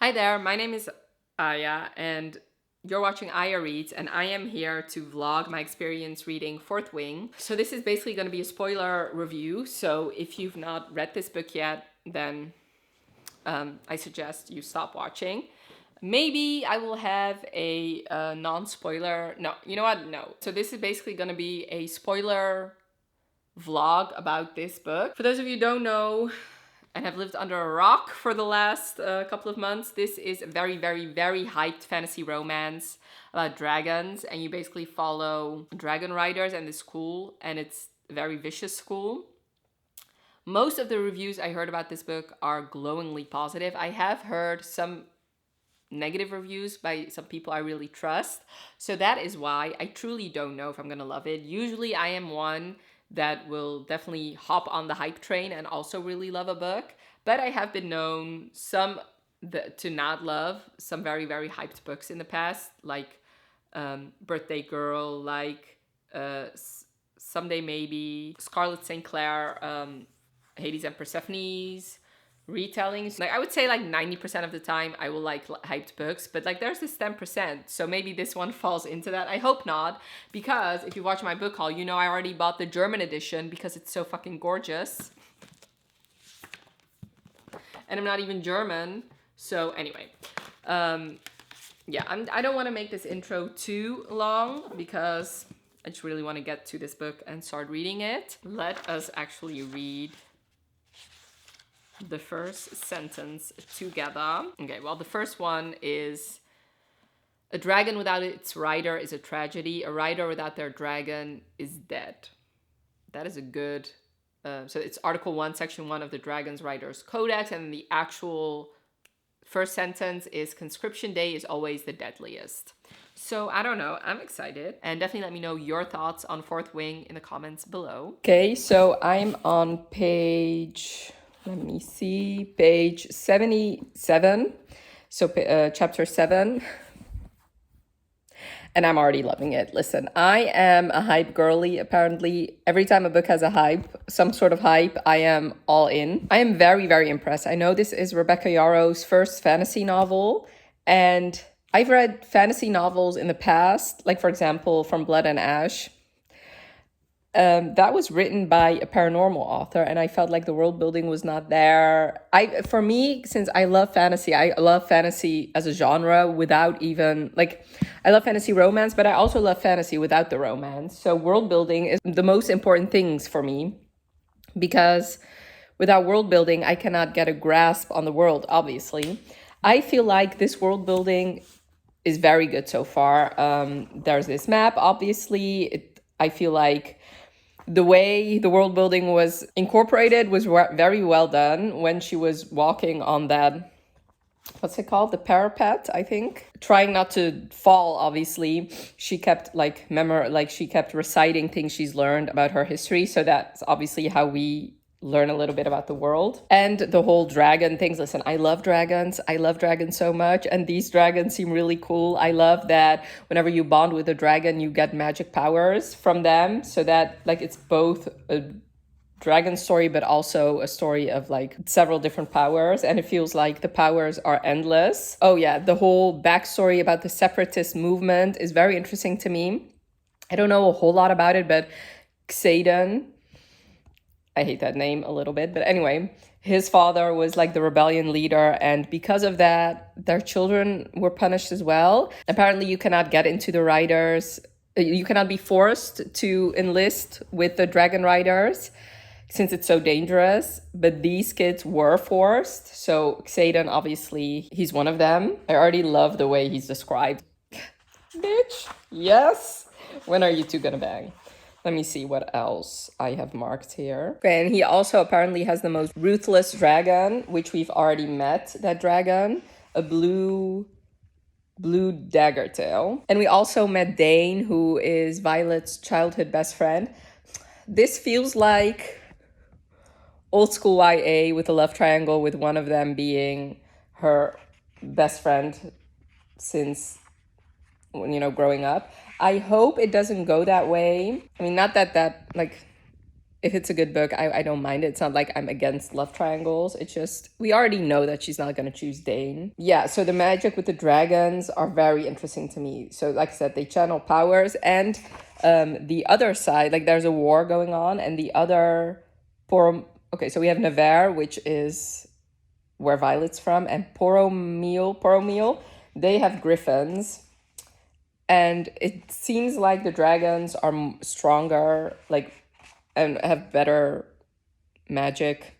Hi there, my name is Aya, and you're watching Aya Reads, and I am here to vlog my experience reading Fourth Wing. So this is basically going to be a spoiler review, so if you've not read this book yet, then I suggest you stop watching. Maybe I will have a non-spoiler, no, you know what, no. So this is basically going to be a spoiler vlog about this book. For those of you who don't know, and have lived under a rock for the last couple of months, this is a very, very, very hyped fantasy romance about dragons, and you basically follow dragon riders and this school, and it's a very vicious school. Most of the reviews I heard about this book are glowingly positive. I have heard some negative reviews by some people I really trust, so that is why I truly don't know if I'm gonna love it. Usually I am one that will definitely hop on the hype train and also really love a book, but I have been known to not love some very, very hyped books in the past, like Birthday Girl, like Someday Maybe, Scarlet St. Clair, Hades and Persephone's retellings. Like I would say like 90% of the time I will like hyped books, but like there's this 10%, so maybe this one falls into that. I hope not, because if you watch my book haul, you know I already bought the German edition because it's so fucking gorgeous, and I'm not even German. So anyway, yeah, I don't want to make this intro too long because I just really want to get to this book and start reading it. Let us actually read the first sentence together. Okay, well, the first one is: a dragon without its rider is a tragedy. A rider without their dragon is dead. That is a good... so it's Article 1, Section 1 of the Dragon's Riders Codex, and the actual first sentence is: conscription day is always the deadliest. So I don't know, I'm excited, and definitely let me know your thoughts on Fourth Wing in the comments below. Okay, so I'm on page... let me see, page 77, so chapter 7, and I'm already loving it. Listen, I am a hype girly, apparently. Every time a book has a hype, some sort of hype, I am all in. I am very, very impressed. I know this is Rebecca Yarros' first fantasy novel, and I've read fantasy novels in the past, like for example, From Blood and Ash. That was written by a paranormal author, and I felt like the world building was not there. For me, since I love fantasy as a genre without even like, I love fantasy romance, but I also love fantasy without the romance. So world building is the most important things for me, because without world building, I cannot get a grasp on the world, obviously. I feel like this world building is very good so far. There's this map, obviously. I feel like the way the world building was incorporated was very well done. When she was walking on that, what's it called? The parapet, I think. Trying not to fall, obviously. She kept she kept reciting things she's learned about her history. So that's obviously how we learn a little bit about the world. And the whole dragon things. Listen, I love dragons. I love dragons so much. And these dragons seem really cool. I love that whenever you bond with a dragon, you get magic powers from them. So that like it's both a dragon story, but also a story of like several different powers. And it feels like the powers are endless. Oh yeah, the whole backstory about the separatist movement is very interesting to me. I don't know a whole lot about it, but Xaden, I hate that name a little bit, but anyway, his father was like the rebellion leader, and because of that, their children were punished as well. Apparently, you cannot get into the riders. You cannot be forced to enlist with the dragon riders since it's so dangerous, but these kids were forced. So Xaden, obviously, he's one of them. I already love the way he's described. Bitch, yes. When are you two gonna bang? Let me see what else I have marked here. Okay, and he also apparently has the most ruthless dragon, which we've already met, that dragon. A blue dagger tail. And we also met Dane, who is Violet's childhood best friend. This feels like old school YA with a love triangle, with one of them being her best friend since, you know, growing up. I hope it doesn't go that way. I mean, not that like if it's a good book, I don't mind it. It's not like I'm against love triangles. It's just, we already know that she's not going to choose Dane. Yeah, so the magic with the dragons are very interesting to me. So like I said, they channel powers, and the other side, like there's a war going on, and the other, okay, so we have Nevers, which is where Violet's from, and Poromil, they have griffins. And it seems like the dragons are stronger, like, and have better magic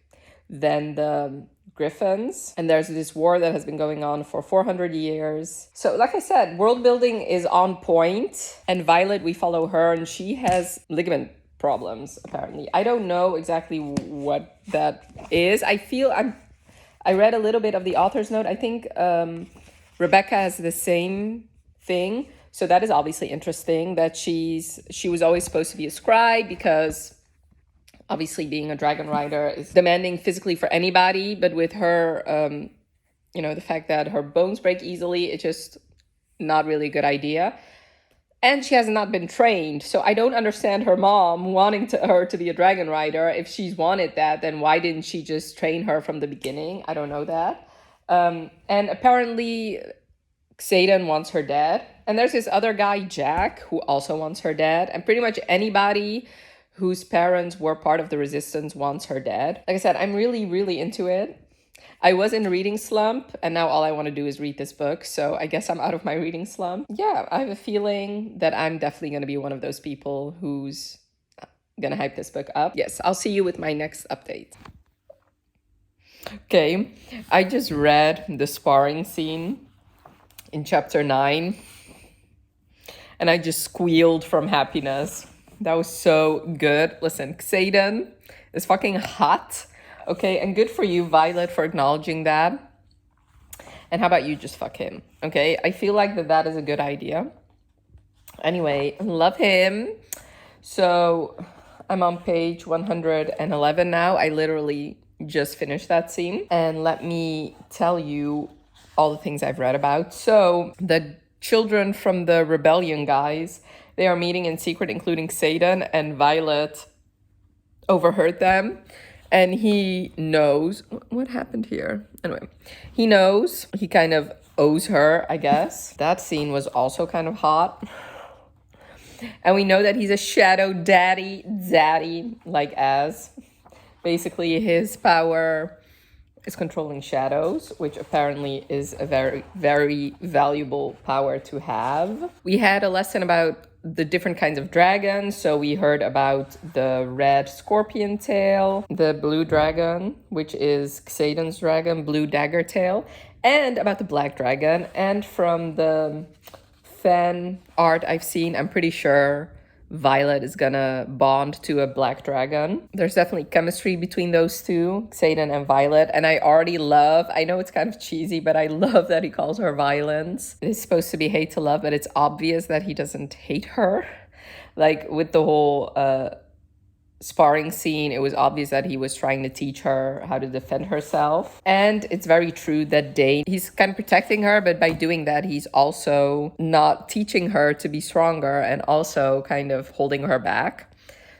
than the griffins. And there's this war that has been going on for 400 years. So like I said, world building is on point. And Violet, we follow her, and she has ligament problems, apparently. I don't know exactly what that is. I read a little bit of the author's note. I think Rebecca has the same thing. So that is obviously interesting, that she was always supposed to be a scribe, because obviously being a dragon rider is demanding physically for anybody. But with her, the fact that her bones break easily, it's just not really a good idea. And she has not been trained. So I don't understand her mom wanting her to be a dragon rider. If she's wanted that, then why didn't she just train her from the beginning? I don't know that. And apparently Xaden wants her dead. And there's this other guy, Jack, who also wants her dead. And pretty much anybody whose parents were part of the resistance wants her dead. Like I said, I'm really, really into it. I was in a reading slump, and now all I want to do is read this book. So I guess I'm out of my reading slump. Yeah, I have a feeling that I'm definitely going to be one of those people who's going to hype this book up. Yes, I'll see you with my next update. Okay, I just read the sparring scene in chapter 9, and I just squealed from happiness. That was so good. Listen, Xaden is fucking hot. Okay, and good for you, Violet, for acknowledging that. And how about you just fuck him? Okay, I feel like that is a good idea. Anyway, love him. So I'm on page 111 now. I literally just finished that scene. And let me tell you all the things I've read about. So the children from the rebellion guys, they are meeting in secret, including Xaden, and Violet overheard them. And he knows what happened here. Anyway, he knows, he kind of owes her, I guess. That scene was also kind of hot. And we know that he's a shadow daddy, like Az. Basically, his power is controlling shadows, which apparently is a very, very valuable power to have. We had a lesson about the different kinds of dragons. So we heard about the red scorpion tail, the blue dragon, which is Xaden's dragon, blue dagger tail, and about the black dragon. And from the fan art I've seen, I'm pretty sure Violet is gonna bond to a black dragon. There's definitely chemistry between those two, Xaden and Violet. And I already love, I know it's kind of cheesy, but I love that he calls her Violence. It's supposed to be hate to love, but it's obvious that he doesn't hate her. Like with the whole sparring scene, it was obvious that he was trying to teach her how to defend herself. And it's very true that Dane, he's kind of protecting her, but by doing that, he's also not teaching her to be stronger and also kind of holding her back.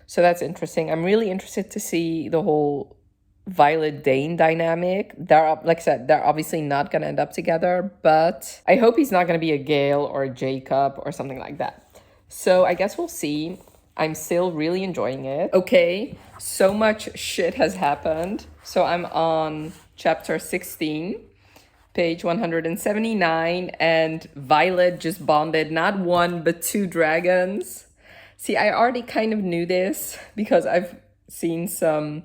So that's interesting. I'm really interested to see the whole Violet-Dane dynamic. Like I said, they're obviously not going to end up together, but I hope he's not going to be a Gale or a Jacob or something like that. So I guess we'll see. I'm still really enjoying it. Okay, so much shit has happened. So I'm on chapter 16, page 179, and Violet just bonded not one, but 2 dragons. See, I already kind of knew this because I've seen some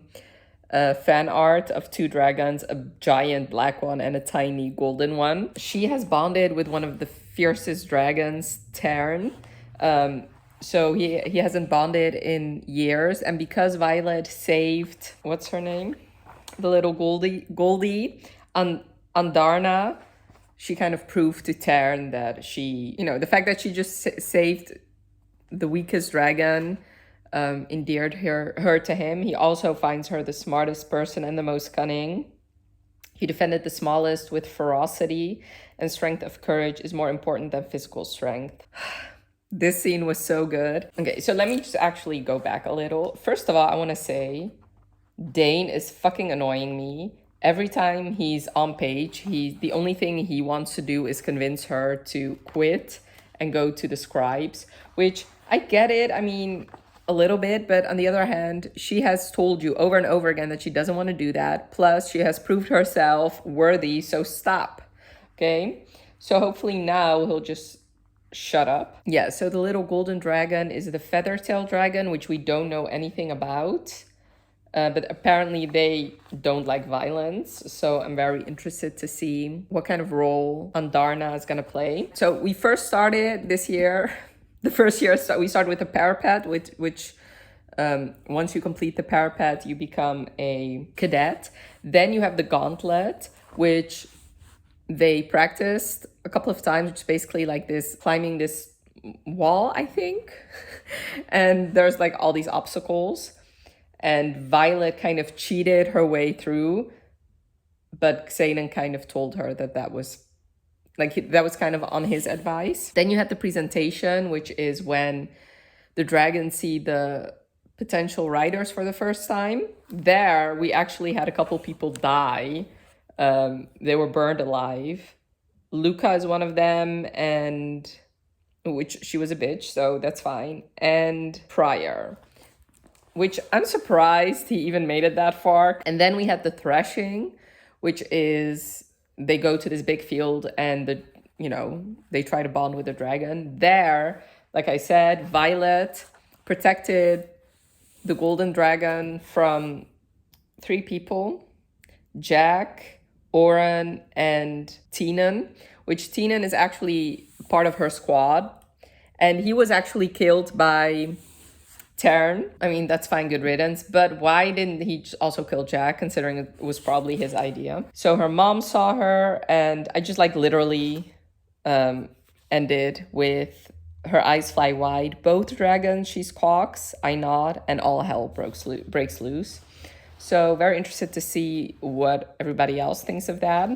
fan art of 2 dragons, a giant black one and a tiny golden one. She has bonded with one of the fiercest dragons, Tern. So he hasn't bonded in years. And because Violet saved, what's her name? The little Goldie, Andarna, she kind of proved to Tern that she, the fact that she just saved the weakest dragon endeared her to him. He also finds her the smartest person and the most cunning. He defended the smallest with ferocity, and strength of courage is more important than physical strength. This scene was so good. Okay, so let me just actually go back a little. First of all, I want to say Dane is fucking annoying me. Every time he's on page, the only thing he wants to do is convince her to quit and go to the scribes, which I get it. I mean, a little bit, but on the other hand, she has told you over and over again that she doesn't want to do that. Plus, she has proved herself worthy, so stop. Okay? So hopefully now he'll just shut up. Yeah, so the little golden dragon is the feather-tailed dragon, which we don't know anything about. But apparently they don't like violence. So I'm very interested to see what kind of role Andarna is going to play. So we first started this year. The first year, we started with the parapet, which once you complete the parapet, you become a cadet. Then you have the gauntlet, which they practiced a couple of times, which is basically like this, climbing this wall, I think. And there's like all these obstacles. And Violet kind of cheated her way through, but Xaden kind of told her that was that was kind of on his advice. Then you had the presentation, which is when the dragons see the potential riders for the first time. There, we actually had a couple people die. They were burned alive. Luca is one of them, and which she was a bitch, so that's fine. And Pryor, which I'm surprised he even made it that far. And then we had the threshing, which is they go to this big field and they try to bond with the dragon. There, like I said, Violet protected the golden dragon from 3 people: Jack, Oren, and Tienan, which Tienan is actually part of her squad. And he was actually killed by Tern. I mean, that's fine, good riddance, but why didn't he also kill Jack, considering it was probably his idea? So her mom saw her, and I just literally ended with her eyes fly wide. Both dragons, she squawks, I nod, and all hell breaks loose. So very interested to see what everybody else thinks of that.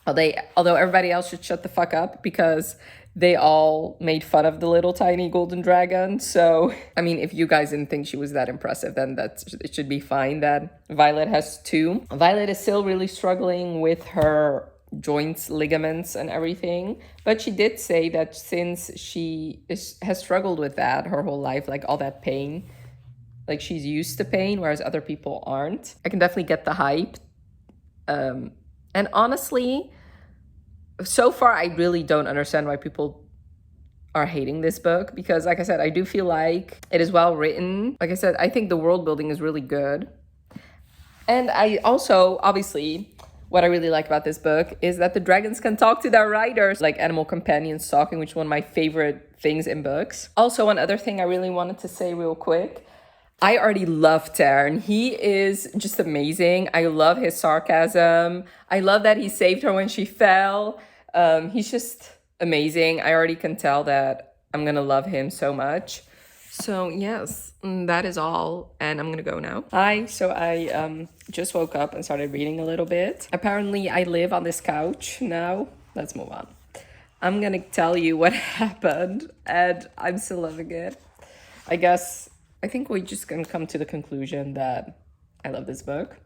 Although everybody else should shut the fuck up, because they all made fun of the little tiny golden dragon. So, I mean, if you guys didn't think she was that impressive, then it should be fine that Violet has 2. Violet is still really struggling with her joints, ligaments, and everything. But she did say that since she has struggled with that her whole life, like all that pain, like she's used to pain, whereas other people aren't. I can definitely get the hype. And honestly, so far, I really don't understand why people are hating this book, because like I said, I do feel like it is well written. Like I said, I think the world building is really good. And I also, obviously, what I really like about this book is that the dragons can talk to their riders, like animal companions talking, which is one of my favorite things in books. Also, one other thing I really wanted to say real quick. I already love Tern. He is just amazing. I love his sarcasm. I love that he saved her when she fell. He's just amazing. I already can tell that I'm gonna love him so much. So yes, that is all, and I'm gonna go now. Hi, so I just woke up and started reading a little bit. Apparently I live on this couch now. Let's move on. I'm gonna tell you what happened, and I'm still loving it. I think we just gonna come to the conclusion that I love this book.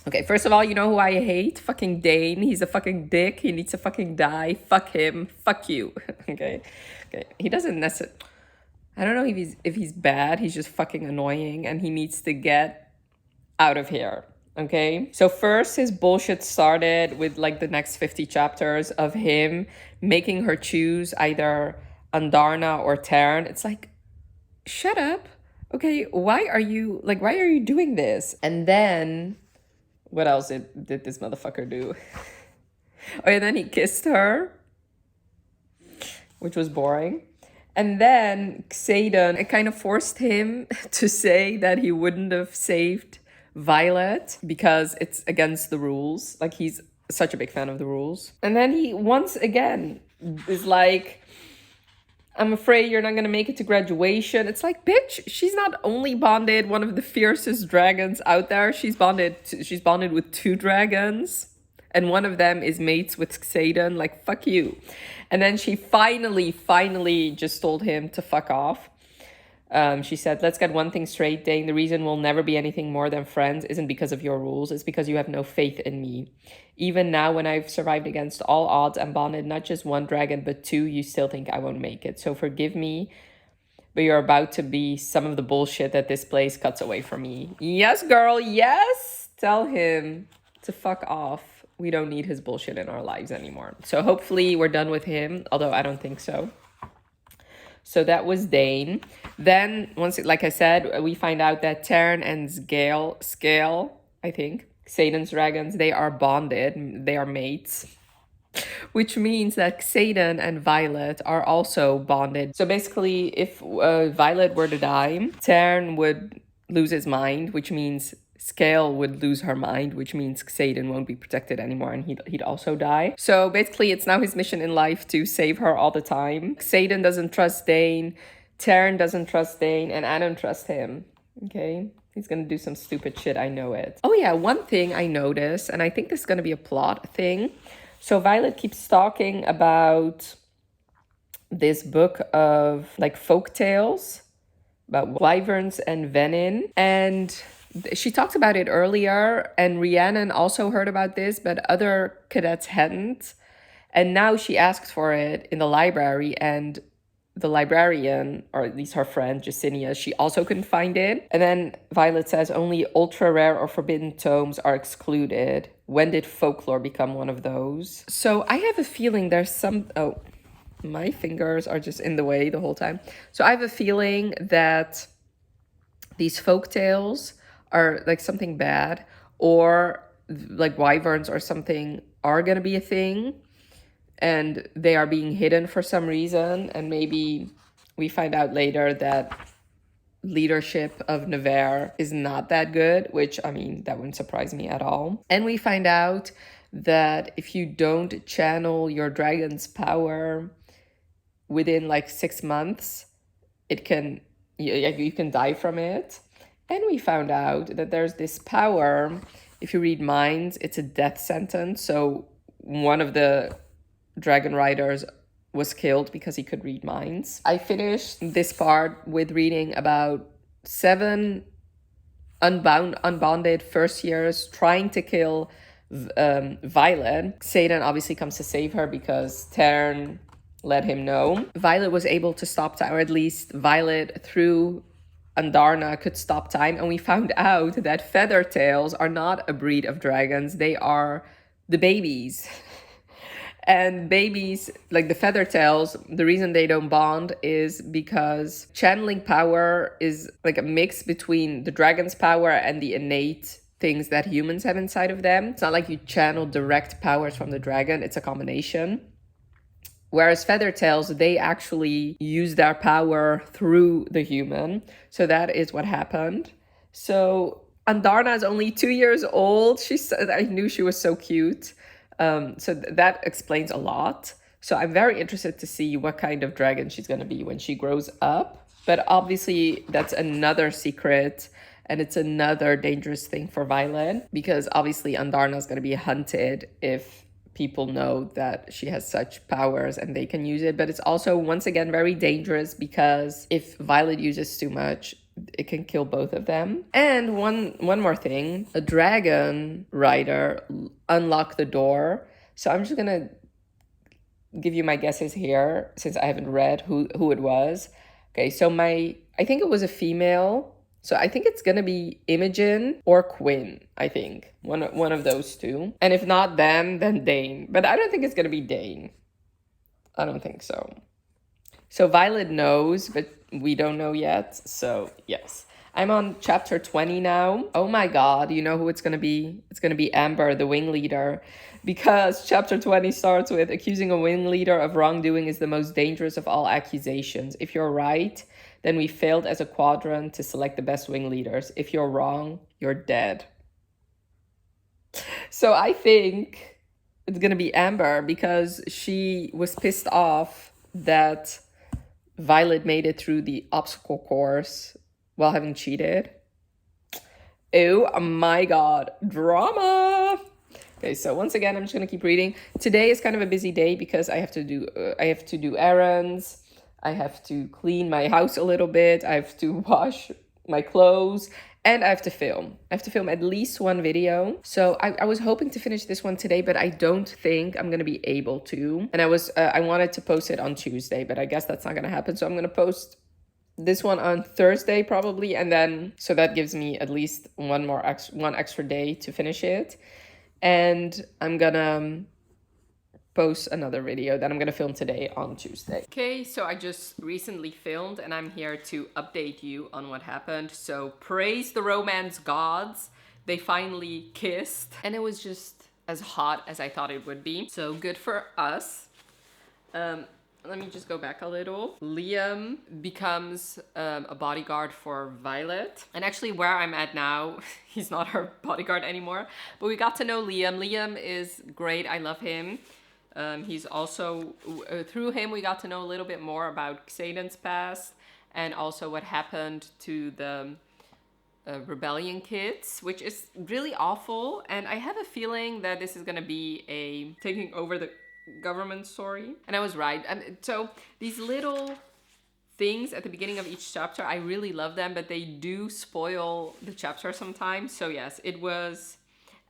Okay, first of all, you know who I hate? Fucking Dane. He's a fucking dick. He needs to fucking die. Fuck him. Fuck you. Okay. He doesn't necessarily... I don't know if he's bad. He's just fucking annoying, and he needs to get out of here. Okay? So first, his bullshit started with the next 50 chapters of him making her choose either Andarna or Tern. It's like, shut up. Okay, why are you doing this? And then, what else did this motherfucker do? Oh, and then he kissed her, which was boring. And then Xaden, it kind of forced him to say that he wouldn't have saved Violet because it's against the rules. Like, he's such a big fan of the rules. And then he once again is like, I'm afraid you're not going to make it to graduation. It's like, bitch, she's not only bonded one of the fiercest dragons out there. She's bonded with 2 dragons. and one of them is mates with Xaden. Like, fuck you. And then she finally just told him to fuck off. She said, let's get one thing straight, Dane. The reason we'll never be anything more than friends isn't because of your rules. It's because you have no faith in me. Even now, when I've survived against all odds and bonded not just one dragon, but two, you still think I won't make it. So forgive me, but you're about to be some of the bullshit that this place cuts away from me. Yes, girl, yes! Tell him to fuck off. We don't need his bullshit in our lives anymore. So hopefully we're done with him, although I don't think so. So that was Dane. Then, like I said, we find out that Taryn and Scale, I think, Xaden's dragons, they are bonded. They are mates. Which means that Xaden and Violet are also bonded. So basically, if Violet were to die, Taryn would lose his mind, which means Scale would lose her mind, which means Xaden won't be protected anymore and he'd also die. So basically, it's now his mission in life to save her all the time. Xaden doesn't trust Dane, Taryn doesn't trust Dane, and I don't trust him. Okay? He's gonna do some stupid shit, I know it. Oh yeah, one thing I noticed, and I think this is gonna be a plot thing. So Violet keeps talking about this book of like folk tales about wyverns and venin, and she talked about it earlier, and Rhiannon also heard about this, but other cadets hadn't. And now she asks for it in the library, and the librarian, or at least her friend, Jacinia, she also couldn't find it. And then Violet says only ultra rare or forbidden tomes are excluded. When did folklore become one of those? So I have a feeling there's some... Oh, my fingers are just in the way the whole time. So I have a feeling that these folk tales are like something bad, or like wyverns or something are gonna be a thing, and they are being hidden for some reason. And maybe we find out later that leadership of Nevers is not that good, which, I mean, that wouldn't surprise me at all. And we find out that if you don't channel your dragon's power within like 6 months, you can die from it. And we found out that there's this power, if you read minds, it's a death sentence. So one of the dragon riders was killed because he could read minds. I finished this part with reading about 7 unbonded first years trying to kill Violet. Xaden obviously comes to save her because Taryn let him know. Violet was able to stop time, or at least Violet through Andarna could stop time, and we found out that Feathertails are not a breed of dragons, they are the babies. And babies, like the Feathertails, the reason they don't bond is because channeling power is like a mix between the dragon's power and the innate things that humans have inside of them. It's not like you channel direct powers from the dragon, it's a combination. Whereas Feathertails, they actually use their power through the human. So that is what happened. So Andarna is only 2 years old. She said, I knew she was so cute. So that explains a lot. So I'm very interested to see what kind of dragon she's going to be when she grows up. But obviously that's another secret, and it's another dangerous thing for Violet, because obviously Andarna is going to be hunted if people know that she has such powers and they can use it. But it's also, once again, very dangerous, because if Violet uses too much, it can kill both of them. And one more thing, a dragon rider unlocked the door. So I'm just gonna give you my guesses here, since I haven't read who it was. Okay, so I think it was a female. So I think it's gonna be Imogen or Quinn, I think. One of those two. And if not them, then Dane. But I don't think it's gonna be Dane. I don't think so. So Violet knows, but we don't know yet. So yes. I'm on chapter 20 now. Oh my god, you know who it's gonna be? It's gonna be Amber, the wing leader. Because chapter 20 starts with, accusing a wing leader of wrongdoing is the most dangerous of all accusations. If you're right, then we failed as a quadrant to select the best wing leaders. If you're wrong, you're dead. So I think it's gonna be Amber, because she was pissed off that Violet made it through the obstacle course while having cheated. Oh my god, drama! Okay, so once again, I'm just gonna keep reading. Today is kind of a busy day because I have to do errands. I have to clean my house a little bit. I have to wash my clothes, and I have to film. I have to film at least one video. So I was hoping to finish this one today, but I don't think I'm gonna be able to. And I wanted to post it on Tuesday, but I guess that's not gonna happen. So I'm gonna post this one on Thursday probably, and then so that gives me at least one extra day to finish it. And I'm gonna post another video that I'm gonna film today on Tuesday. Okay, so I just recently filmed and I'm here to update you on what happened. So praise the romance gods. They finally kissed and it was just as hot as I thought it would be. So good for us. Let me just go back a little. Liam becomes a bodyguard for Violet. And actually where I'm at now, he's not her bodyguard anymore. But we got to know Liam. Liam is great. I love him. He's also, through him, we got to know a little bit more about Xaden's past and also what happened to the rebellion kids, which is really awful. And I have a feeling that this is going to be a taking over the government story. And I was right. So these little things at the beginning of each chapter, I really love them, but they do spoil the chapter sometimes. So yes, it was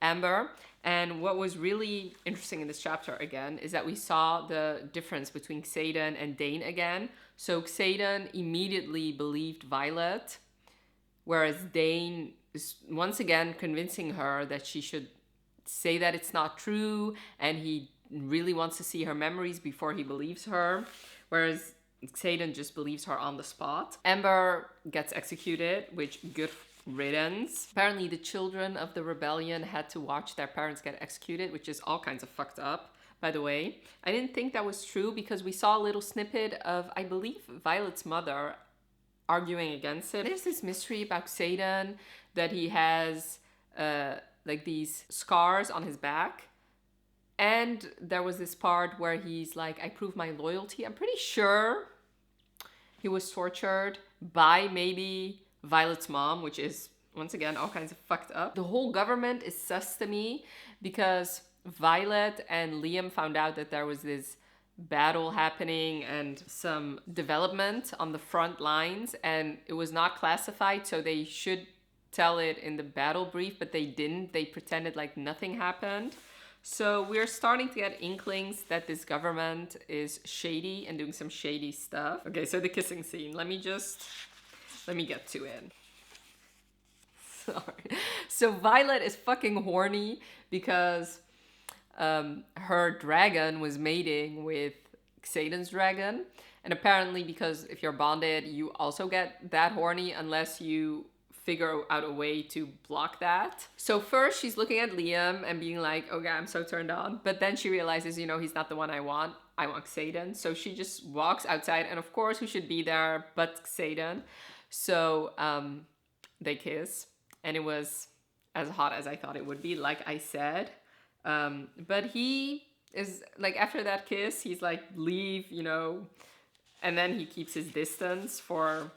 Amber. And what was really interesting in this chapter again is that we saw the difference between Xaden and Dane again. So Xaden immediately believed Violet, whereas Dane is once again convincing her that she should say that it's not true, and he really wants to see her memories before he believes her, whereas Xaden just believes her on the spot. Amber gets executed, which good riddance. Apparently the children of the rebellion had to watch their parents get executed, which is all kinds of fucked up, by the way. I didn't think that was true because we saw a little snippet of, I believe, Violet's mother arguing against it. There's this mystery about Xaden that he has like these scars on his back. And there was this part where he's like, I prove my loyalty. I'm pretty sure he was tortured by maybe Violet's mom, which is, once again, all kinds of fucked up. The whole government is sus to me because Violet and Liam found out that there was this battle happening and some development on the front lines, and it was not classified, so they should tell it in the battle brief, but they didn't. They pretended like nothing happened. So we're starting to get inklings that this government is shady and doing some shady stuff. Okay, so the kissing scene. Let me get to it. Sorry. So Violet is fucking horny because her dragon was mating with Xaden's dragon. And apparently because if you're bonded, you also get that horny unless you figure out a way to block that. So first she's looking at Liam and being like, okay, I'm so turned on. But then she realizes, you know, he's not the one I want. I want Xaden. So she just walks outside, and of course who should be there but Xaden. So they kiss, and it was as hot as I thought it would be, like I said. But he is like, after that kiss, he's like, leave, you know, and then he keeps his distance for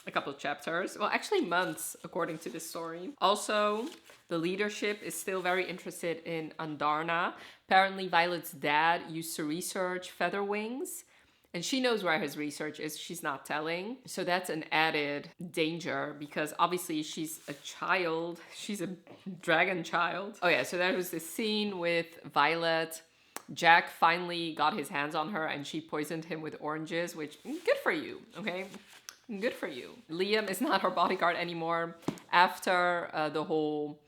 a couple of chapters. Well, actually months, according to this story. Also, the leadership is still very interested in Andarna. Apparently, Violet's dad used to research feather wings, and she knows where his research is. She's not telling. So that's an added danger because obviously she's a child. She's a dragon child. Oh yeah, so there was this scene with Violet. Jack finally got his hands on her and she poisoned him with oranges, which, good for you, okay? Good for you. Liam is not her bodyguard anymore after the whole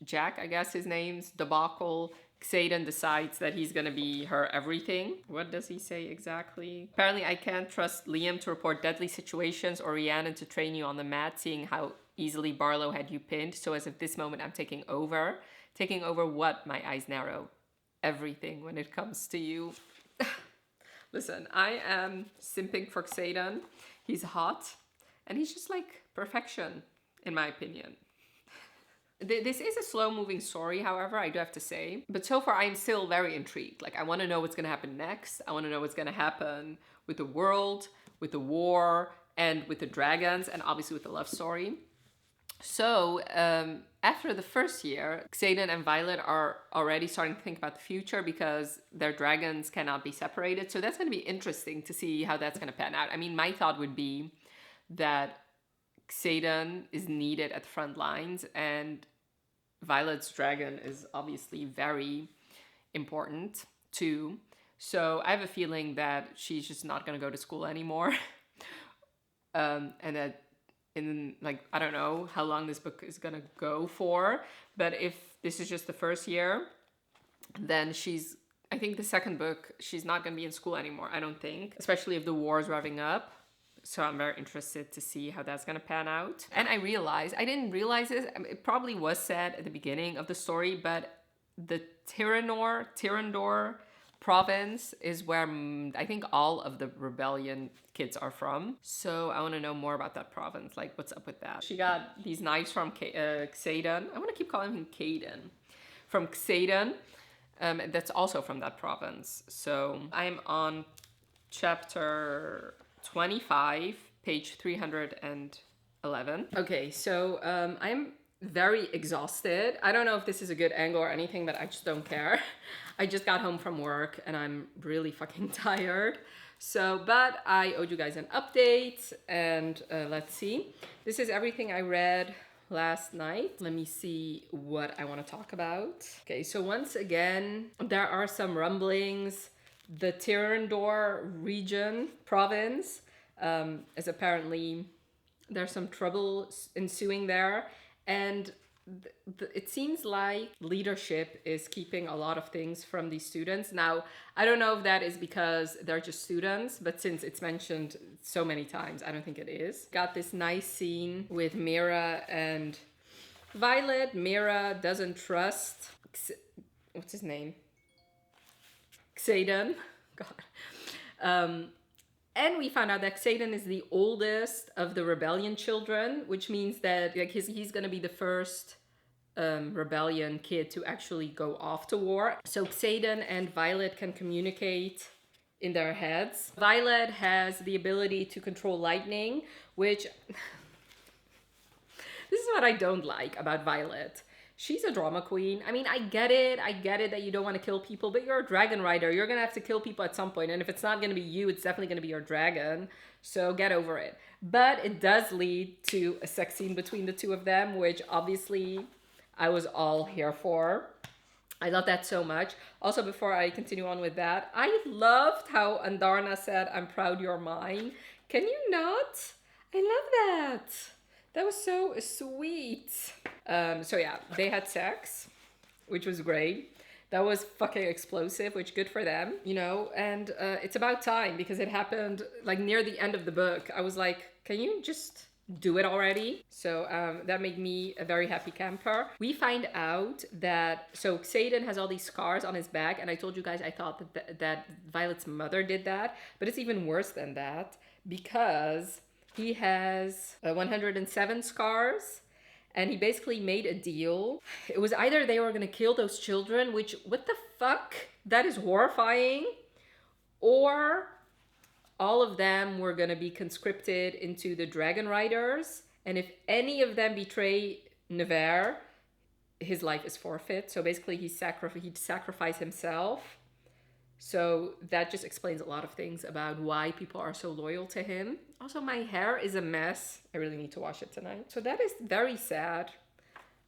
Jack, I guess his name's, debacle. Xaden decides that he's gonna be her everything. What does he say exactly? Apparently, I can't trust Liam to report deadly situations or Rhiannon to train you on the mat, seeing how easily Barlow had you pinned. So as of this moment, I'm taking over. Taking over what? My eyes narrow. Everything when it comes to you. Listen, I am simping for Xaden. He's hot, and he's just like perfection, in my opinion. This is a slow-moving story, however, I do have to say. But so far, I'm still very intrigued. Like, I want to know what's going to happen next. I want to know what's going to happen with the world, with the war, and with the dragons, and obviously with the love story. So after the first year, Xaden and Violet are already starting to think about the future because their dragons cannot be separated. So that's going to be interesting to see how that's going to pan out. I mean, my thought would be that Xaden is needed at the front lines, and Violet's dragon is obviously very important too. So I have a feeling that she's just not going to go to school anymore. And that in, like, I don't know how long this book is going to go for, but if this is just the first year, then I think the second book, she's not going to be in school anymore, I don't think, especially if the war's revving up. So I'm very interested to see how that's going to pan out. And I didn't realize this, it probably was said at the beginning of the story, but the Tirandor province is where I think all of the rebellion kids are from. So I want to know more about that province, like what's up with that. She got these knives from Xaden. I want to keep calling him Caden. From Xaden, that's also from that province. So I'm on chapter 25, page 311. Okay, so I'm very exhausted. I don't know if this is a good angle or anything, but I just don't care. I just got home from work and I'm really fucking tired. So, but I owed you guys an update, and let's see. This is everything I read last night. Let me see what I want to talk about. Okay, so once again, there are some rumblings. The Tirandor region, province, is apparently, there's some trouble ensuing there. And it seems like leadership is keeping a lot of things from these students. Now, I don't know if that is because they're just students, but since it's mentioned so many times, I don't think it is. Got this nice scene with Mira and Violet. Mira doesn't trust, what's his name? Xaden. God. And we found out that Xaden is the oldest of the rebellion children, which means that like he's going to be the first rebellion kid to actually go off to war. So Xaden and Violet can communicate in their heads. Violet has the ability to control lightning, which this is what I don't like about Violet. She's a drama queen. I mean, I get it that you don't want to kill people, but you're a dragon rider. You're going to have to kill people at some point. And if it's not going to be you, it's definitely going to be your dragon. So get over it. But it does lead to a sex scene between the two of them, which obviously I was all here for. I love that so much. Also, before I continue on with that, I loved how Andarna said, "I'm proud you're mine." Can you not? I love that. That was so sweet. So yeah, they had sex, which was great. That was fucking explosive, which good for them, you know. And it's about time because it happened like near the end of the book. I was like, can you just do it already? So that made me a very happy camper. We find out that, so Xaden has all these scars on his back, and I told you guys I thought that Violet's mother did that, but it's even worse than that because he has 107 scars, and he basically made a deal. It was either they were going to kill those children, which, what the fuck? That is horrifying. Or all of them were going to be conscripted into the Dragon Riders. And if any of them betray Nevers, his life is forfeit. So basically he'd sacrifice himself. So that just explains a lot of things about why people are so loyal to him. Also, my hair is a mess. I really need to wash it tonight. So that is very sad.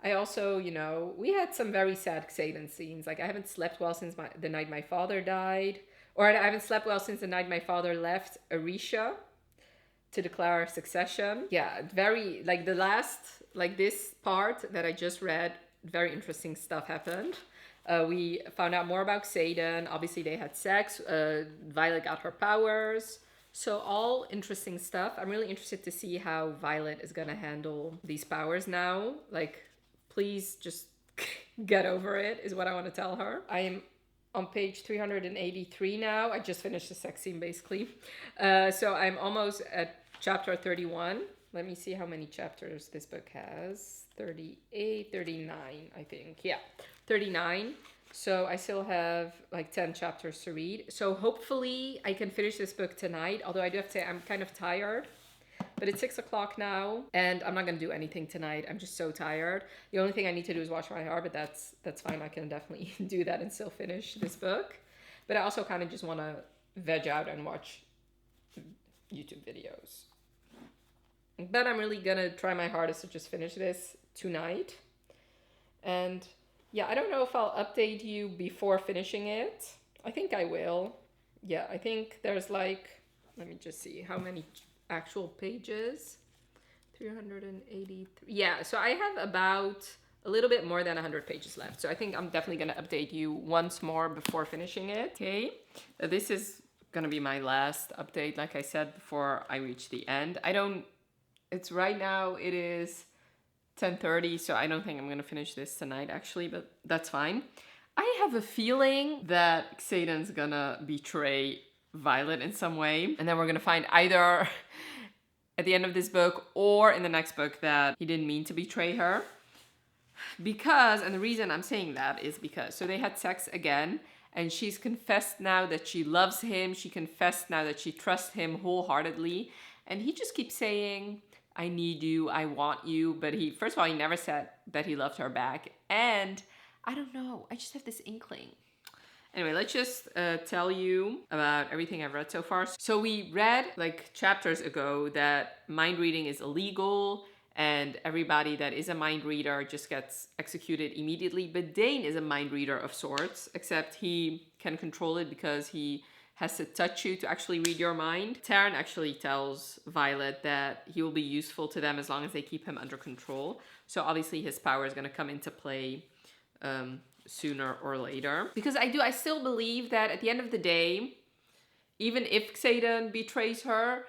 I also, you know, we had some very sad Xaden scenes. Like, I haven't slept well since the night my father died. Or I haven't slept well since the night my father left Arisha to declare succession. Yeah, very, like the last, like this part that I just read, very interesting stuff happened. We found out more about Xaden. Obviously, they had sex. Violet got her powers. So all interesting stuff. I'm really interested to see how Violet is going to handle these powers now. Like, please just get over it is what I want to tell her. I am on page 383 now. I just finished the sex scene, basically. So I'm almost at chapter 31. Let me see how many chapters this book has. 38, 39, I think. Yeah, 39. So I still have like 10 chapters to read. So hopefully I can finish this book tonight. Although I do have to say I'm kind of tired. But it's 6 o'clock now, and I'm not gonna do anything tonight. I'm just so tired. The only thing I need to do is wash my hair, but that's fine. I can definitely do that and still finish this book. But I also kind of just want to veg out and watch YouTube videos. But I'm really gonna try my hardest to just finish this tonight. And yeah, I don't know if I'll update you before finishing it. I think I will. Yeah, I think there's like, let me just see how many actual pages. 383. Yeah, so I have about a little bit more than 100 pages left. So I think I'm definitely going to update you once more before finishing it. Okay, this is going to be my last update, like I said, before I reach the end. It's right now, it is 10:30, so I don't think I'm going to finish this tonight, actually, but that's fine. I have a feeling that Xaden's going to betray Violet in some way, and then we're going to find either at the end of this book or in the next book that he didn't mean to betray her. Because, and the reason I'm saying that is because, so they had sex again, and she's confessed now that she loves him. She confessed now that she trusts him wholeheartedly. And he just keeps saying, I need you, I want you. But first of all, he never said that he loved her back. And I don't know, I just have this inkling. Anyway, let's just tell you about everything I've read so far. So we read like chapters ago that mind reading is illegal and everybody that is a mind reader just gets executed immediately. But Dane is a mind reader of sorts, except he can control it because he has to touch you to actually read your mind. Taryn actually tells Violet that he will be useful to them as long as they keep him under control. So obviously his power is going to come into play sooner or later. Because I still believe that at the end of the day, even if Xaden betrays her,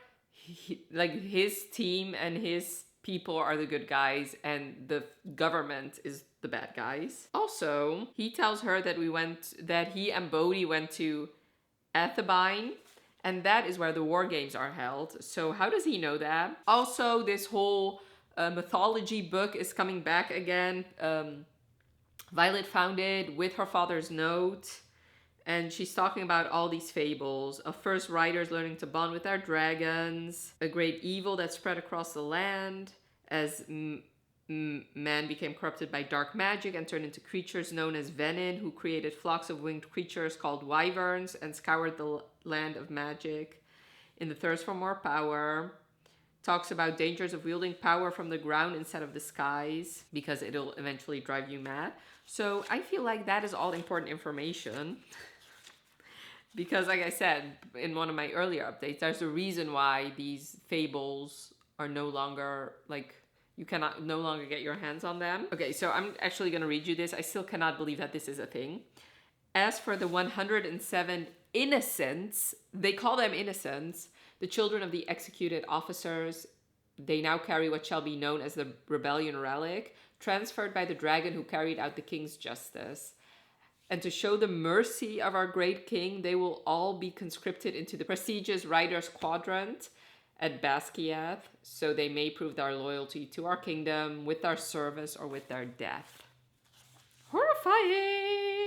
like his team and his people are the good guys and the government is the bad guys. Also, he tells her that he and Bodhi went to Athebine, and that is where the war games are held. So how does he know that? Also, this whole mythology book is coming back again. Violet found it with her father's note, and she's talking about all these fables of first riders learning to bond with their dragons, a great evil that spread across the land as man became corrupted by dark magic and turned into creatures known as Venin, who created flocks of winged creatures called wyverns and scoured the land of magic in the thirst for more power. Talks about dangers of wielding power from the ground instead of the skies because it'll eventually drive you mad. So I feel like that is all important information because, like I said in one of my earlier updates, there's a reason why these fables are no longer, like, you cannot no longer get your hands on them. Okay, so I'm actually going to read you this. I still cannot believe that this is a thing. As for the 107 innocents, they call them innocents, the children of the executed officers, they now carry what shall be known as the rebellion relic, transferred by the dragon who carried out the king's justice. And to show the mercy of our great king, they will all be conscripted into the prestigious Riders Quadrant at Basquiat, so they may prove their loyalty to our kingdom with their service or with their death. Horrifying!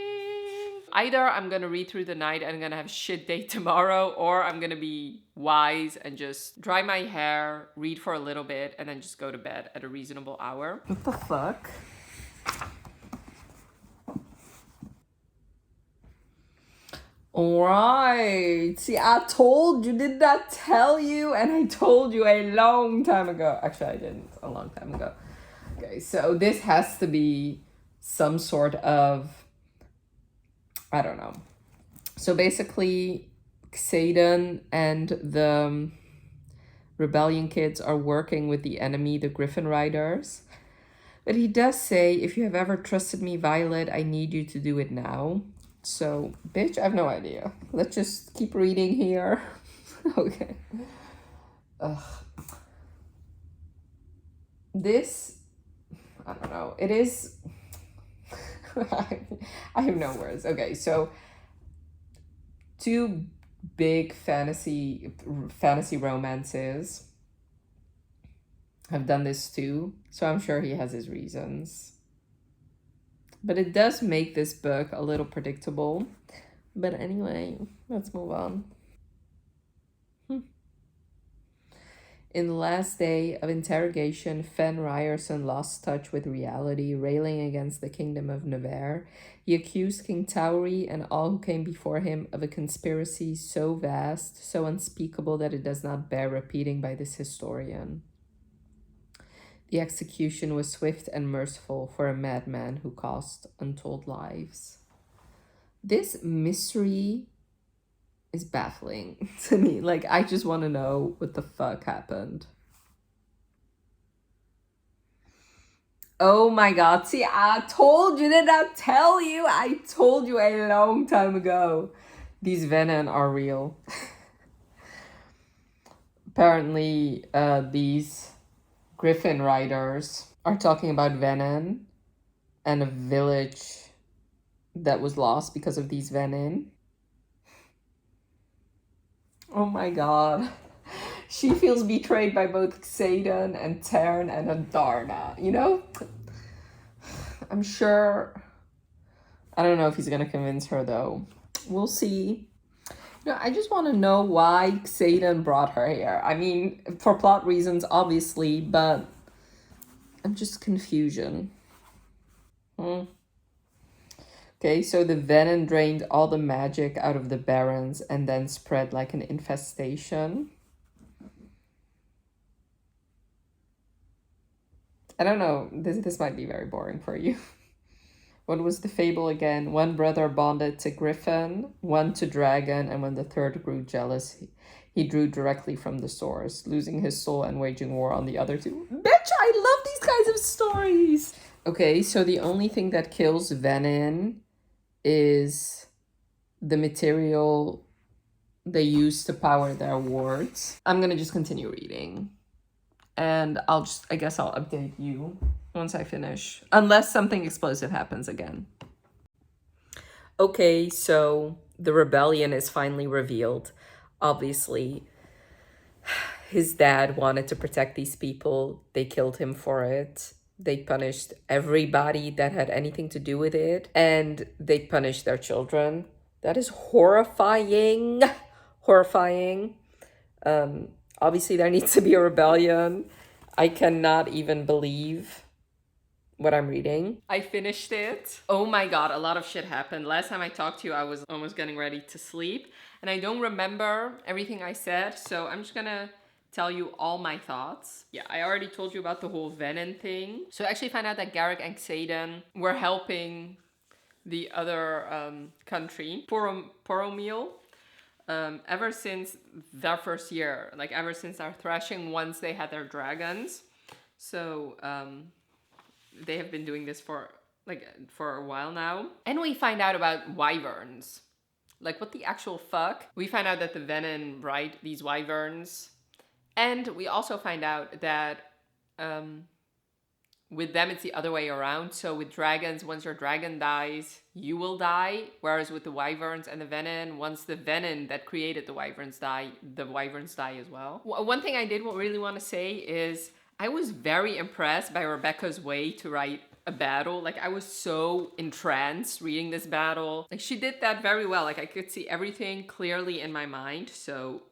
Either I'm gonna read through the night and I'm gonna have a shit day tomorrow, or I'm gonna be wise and just dry my hair, read for a little bit, and then just go to bed at a reasonable hour. What the fuck? Alright. See, I told you, did not tell you? And I told you a long time ago. Actually, I didn't a long time ago. Okay, so this has to be some sort of, I don't know. So basically, Xaden and the rebellion kids are working with the enemy, the Griffin Riders. But he does say, if you have ever trusted me, Violet, I need you to do it now. So, bitch, I have no idea. Let's just keep reading here. Okay. Ugh. This, I don't know. It is, I have no words. Okay, so two big fantasy romances have done this too. So I'm sure he has his reasons. But it does make this book a little predictable. But anyway, let's move on. In the last day of interrogation, Fen Ryerson lost touch with reality, railing against the kingdom of Nevers. He accused King Tauri and all who came before him of a conspiracy so vast, so unspeakable that it does not bear repeating by this historian. The execution was swift and merciful for a madman who cost untold lives. This mystery is baffling to me. Like, I just want to know what the fuck happened. Oh my god. See, I told you, did I tell you? I told you a long time ago. These Venom are real. Apparently, these Griffin riders are talking about Venom and a village that was lost because of these Venom. Oh my god. She feels betrayed by both Xaden and Tern and Adarna. You know? I'm sure. I don't know if he's gonna convince her though. We'll see. You know, I just want to know why Xaden brought her here. I mean, for plot reasons, obviously, but I'm just confusion. Okay, so the venom drained all the magic out of the barons and then spread like an infestation. I don't know. This might be very boring for you. What was the fable again? One brother bonded to Griffin, one to Dragon, and when the third grew jealous, he drew directly from the source, losing his soul and waging war on the other two. Bitch, I love these kinds of stories! Okay, so the only thing that kills Venom is the material they use to power their wards. I'm gonna just continue reading. And I guess I'll update you once I finish. Unless something explosive happens again. Okay, so the rebellion is finally revealed. Obviously, his dad wanted to protect these people. They killed him for it. They punished everybody that had anything to do with it. And they punished their children. That is horrifying. Horrifying. Obviously, there needs to be a rebellion. I cannot even believe what I'm reading. I finished it. Oh my god, a lot of shit happened. Last time I talked to you, I was almost getting ready to sleep. And I don't remember everything I said, so I'm just gonna tell you all my thoughts. Yeah, I already told you about the whole Venom thing. So I actually found out that Garrick and Xaden were helping the other country, Poromil, ever since their first year, like ever since our thrashing, once they had their dragons. So they have been doing this for a while now. And we find out about wyverns. Like, what the actual fuck? We find out that the Venom ride these wyverns. And we also find out that with them it's the other way around. So with dragons, once your dragon dies, you will die. Whereas with the wyverns and the venom, once the venom that created the wyverns die as well. One thing I did really want to say is I was very impressed by Rebecca's way to write a battle. Like, I was so entranced reading this battle. Like, she did that very well. Like, I could see everything clearly in my mind. So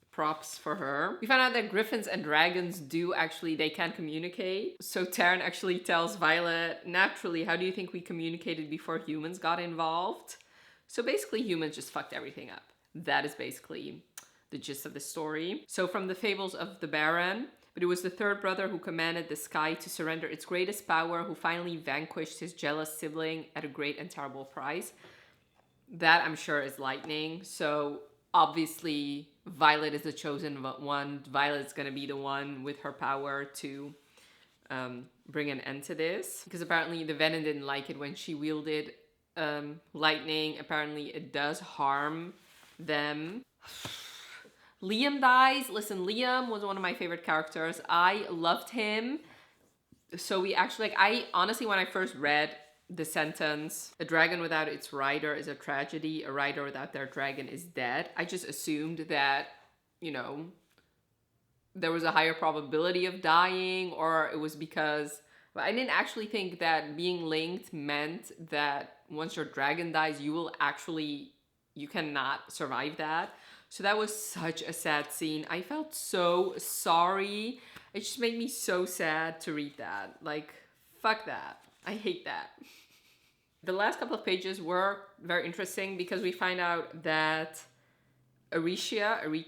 props for her. We found out that griffins and dragons they can communicate. So Taryn actually tells Violet, naturally, how do you think we communicated before humans got involved? So basically humans just fucked everything up. That is basically the gist of the story. So from the fables of the Baron, but it was the third brother who commanded the sky to surrender its greatest power, who finally vanquished his jealous sibling at a great and terrible price. That, I'm sure, is lightning. So obviously Violet is the chosen one. Violet's gonna be the one with her power to bring an end to this. Because apparently the Venom didn't like it when she wielded lightning. Apparently it does harm them. Liam dies. Listen, Liam was one of my favorite characters. I loved him. So we actually, I honestly, when I first read the sentence, a dragon without its rider is a tragedy, a rider without their dragon is dead, I just assumed that, there was a higher probability of dying, or it was because, but I didn't actually think that being linked meant that once your dragon dies, you cannot survive that. So that was such a sad scene. I felt so sorry. It just made me so sad to read that. Like, fuck that. I hate that. The last couple of pages were very interesting because we find out that Aricia,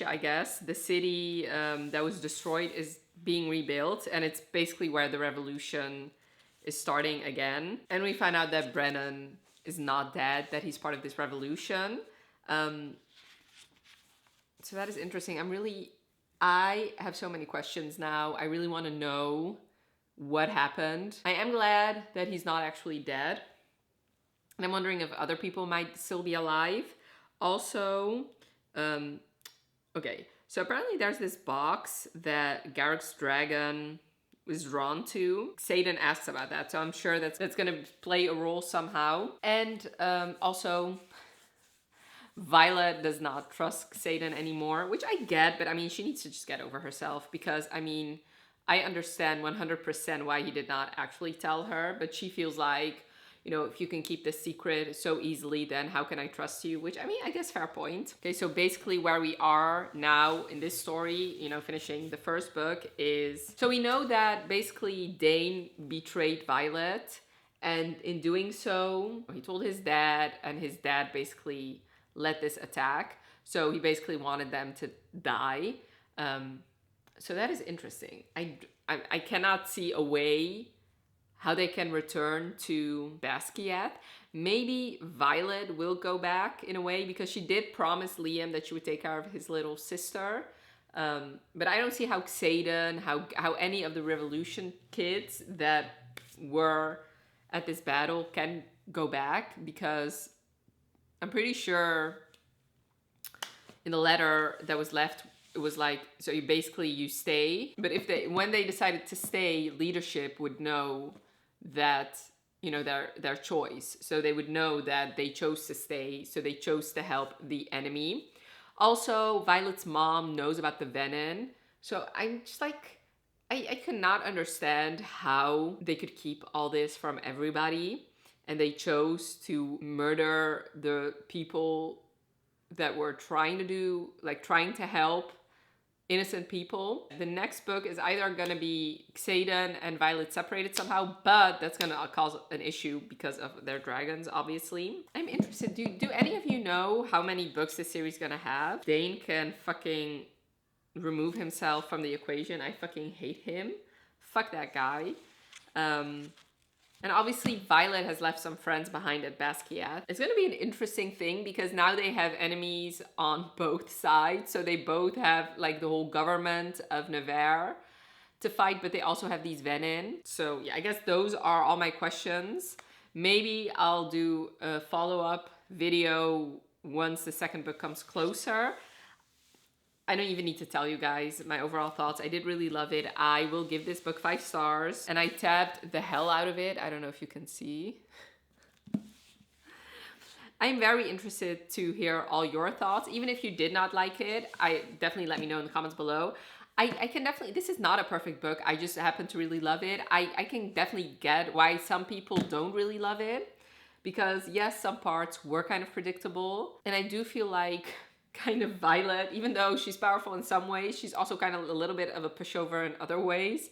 I guess, the city that was destroyed is being rebuilt, and it's basically where the revolution is starting again. And we find out that Brennan is not dead, that he's part of this revolution. So that is interesting. I have so many questions now. I really want to know what happened. I am glad that he's not actually dead. And I'm wondering if other people might still be alive. Also, okay, so apparently there's this box that Garrick's dragon was drawn to. Xaden asks about that, so I'm sure that's gonna play a role somehow. And also, Violet does not trust Xaden anymore, which I get, but I mean, she needs to just get over herself because, I mean, I understand 100% why he did not actually tell her, but she feels like, you know, if you can keep this secret so easily, then how can I trust you? Which, I mean, I guess fair point. Okay, so basically where we are now in this story, you know, finishing the first book is... So we know that basically Dane betrayed Violet, and in doing so, he told his dad, and his dad basically led this attack. So he basically wanted them to die. So that is interesting. I cannot see a way how they can return to Basquiat. Maybe Violet will go back in a way because she did promise Liam that she would take care of his little sister. But I don't see how Xaden, how any of the Revolution kids that were at this battle can go back, because I'm pretty sure in the letter that was left, it was like, so you stay, but when they decided to stay, leadership would know that, you know, their choice. So they would know that they chose to stay, so they chose to help the enemy. Also, Violet's mom knows about the venom. So I'm just like, I cannot understand how they could keep all this from everybody, and they chose to murder the people that were trying to help innocent people. The next book is either gonna be Xaden and Violet separated somehow, but that's gonna cause an issue because of their dragons, obviously. I'm interested, do any of you know how many books this series is gonna have? Dane can fucking remove himself from the equation. I fucking hate him. Fuck that guy. And obviously Violet has left some friends behind at Basquiat. It's gonna be an interesting thing because now they have enemies on both sides. So they both have like the whole government of Nevers to fight, but they also have these venom. So yeah, I guess those are all my questions. Maybe I'll do a follow-up video once the second book comes closer. I don't even need to tell you guys my overall thoughts. I did really love it. I will give this book 5 stars, and I tabbed the hell out of it. I don't know if you can see. I'm very interested to hear all your thoughts. Even if you did not like it, definitely let me know in the comments below. I can definitely, this is not a perfect book. I just happen to really love it. I can definitely get why some people don't really love it, because yes, some parts were kind of predictable. And I do feel like kind of Violet, even though she's powerful in some ways, she's also kind of a little bit of a pushover in other ways.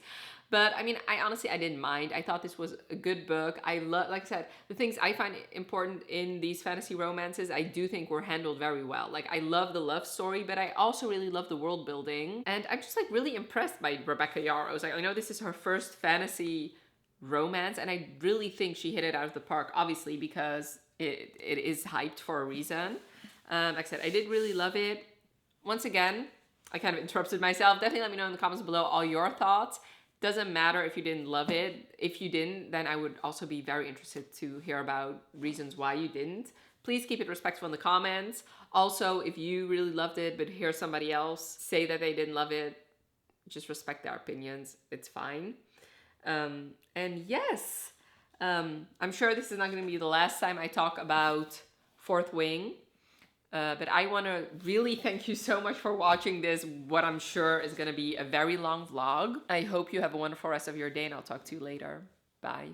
But I mean, I honestly didn't mind. I thought this was a good book. I love, like I said, the things I find important in these fantasy romances, I do think were handled very well. Like, I love the love story, but I also really love the world building. And I'm just like really impressed by Rebecca Yarros. Like, I know this is her first fantasy romance, and I really think she hit it out of the park, obviously, because it is hyped for a reason. Like I said, I did really love it. Once again, I kind of interrupted myself. Definitely let me know in the comments below all your thoughts. Doesn't matter if you didn't love it. If you didn't, then I would also be very interested to hear about reasons why you didn't. Please keep it respectful in the comments. Also, if you really loved it but hear somebody else say that they didn't love it, just respect their opinions. It's fine. And yes, I'm sure this is not going to be the last time I talk about Fourth Wing. But I want to really thank you so much for watching this, what I'm sure is going to be a very long vlog. I hope you have a wonderful rest of your day, and I'll talk to you later. Bye.